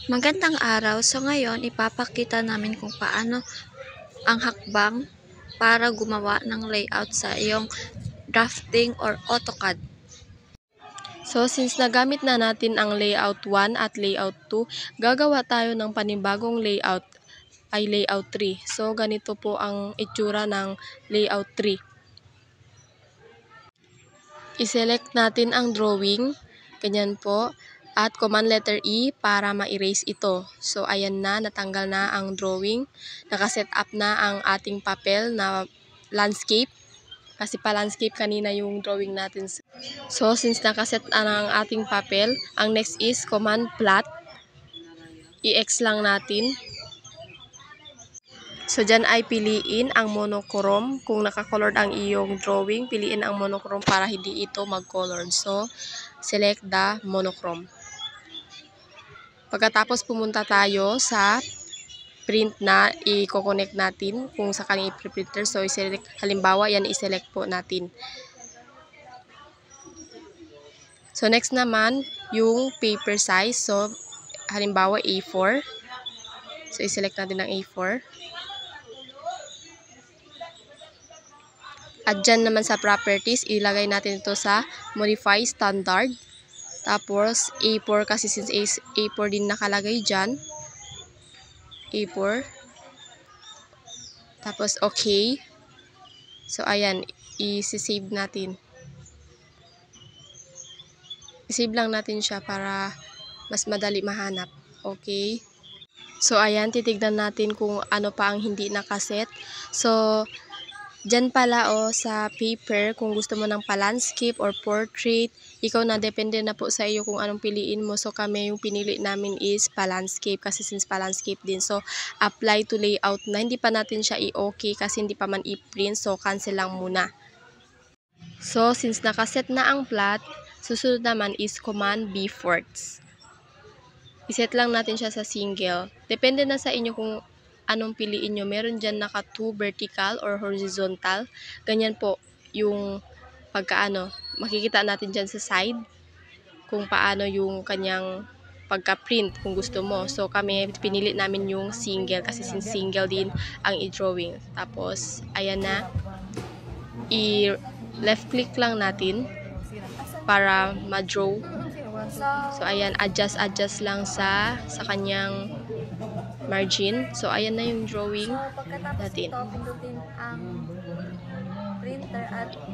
Magandang araw. So ngayon, ipapakita namin kung paano ang hakbang para gumawa ng layout sa iyong drafting or AutoCAD. So, since nagamit na natin ang layout 1 at layout 2, gagawa tayo ng panibagong layout ay layout 3. So, ganito po ang itsura ng layout 3. I-select natin ang drawing, ganyan po, at command letter E para ma-erase ito. So, ayan na, natanggal na ang drawing. Nakaset up na ang ating papel na landscape. Kasi pa-landscape kanina yung drawing natin. So, since nakaset na ang ating papel, ang next is command plot. I-X lang natin. So, dyan ay piliin ang monochrome. Kung naka-colored ang iyong drawing, piliin ang monochrome para hindi ito mag-color. So, select the monochrome. Pagkatapos pumunta tayo sa print na i-connect natin kung sakaling i-printer. So, i-select, halimbawa, yan i-select po natin. So, next naman, yung paper size. So, halimbawa, A4. So, i-select natin ang A4. At dyan naman sa properties, ilagay natin ito sa modify standard. Tapos, A4 kasi since A4 din nakalagay dyan. A4. Tapos, okay. So, ayan, i-save natin. I-save lang natin siya para mas madali mahanap. Okay. So, ayan, titignan natin kung ano pa ang hindi nakaset. So, dyan pala sa paper, kung gusto mo ng pa-landscape or portrait, ikaw na, depende na po sa iyo kung anong piliin mo. So, kami yung pinili namin is pa-landscape kasi since pa-landscape din. So, apply to layout na. Hindi pa natin siya i-okay kasi hindi pa man i-print. So, cancel lang muna. So, since nakaset na ang plot, susunod naman is command B forts. I-set lang natin siya sa single. Depende na sa inyo kung anong piliin nyo. Meron dyan naka 2 vertical or horizontal. Ganyan po yung pagkaano. Makikita natin dyan sa side kung paano yung kanyang pagka-print kung gusto mo. So kami pinili namin yung single kasi single din ang i-drawing. Tapos ayan na. I-left click lang natin para ma-draw. So ayan, adjust lang sa kanyang margin. So, ayan na yung drawing natin.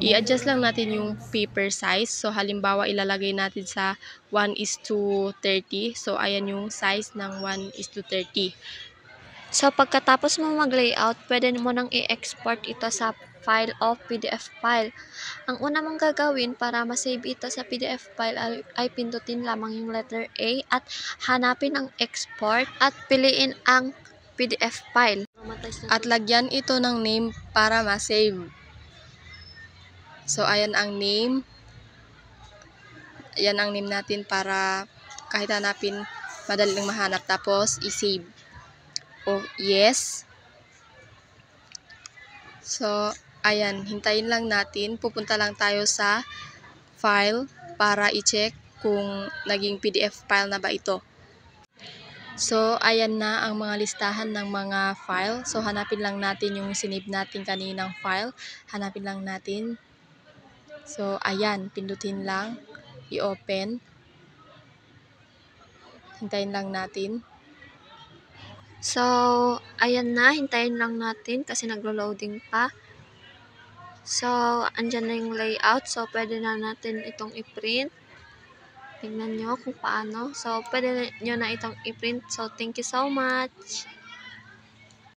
I-adjust lang natin yung paper size. So, halimbawa, ilalagay natin sa 1:30. So, ayan yung size ng 1:30. So pagkatapos mo mag-layout, pwede mo nang i-export ito sa file of PDF file. Ang una mong gagawin para ma-save ito sa PDF file ay pindutin lamang yung letter A at hanapin ang export at piliin ang PDF file. At lagyan ito ng name para ma-save. So, ayan ang name. Ayan ang name natin para kahit hanapin, madali lang mahanap. Tapos, i-save. O, yes. So, ayan, hintayin lang natin. Pupunta lang tayo sa file para i-check kung naging PDF file na ba ito. So, ayan na ang mga listahan ng mga file. So, hanapin lang natin yung sinave natin kaninang file. Hanapin lang natin. So, ayan, pindutin lang. I-open. Hintayin lang natin. So, ayan na, hintayin lang natin kasi naglo-loading pa. So, andyan na yung layout. So, pwede na natin itong i-print. Tingnan nyo kung paano. So, pwede nyo na itong i-print. So, thank you so much.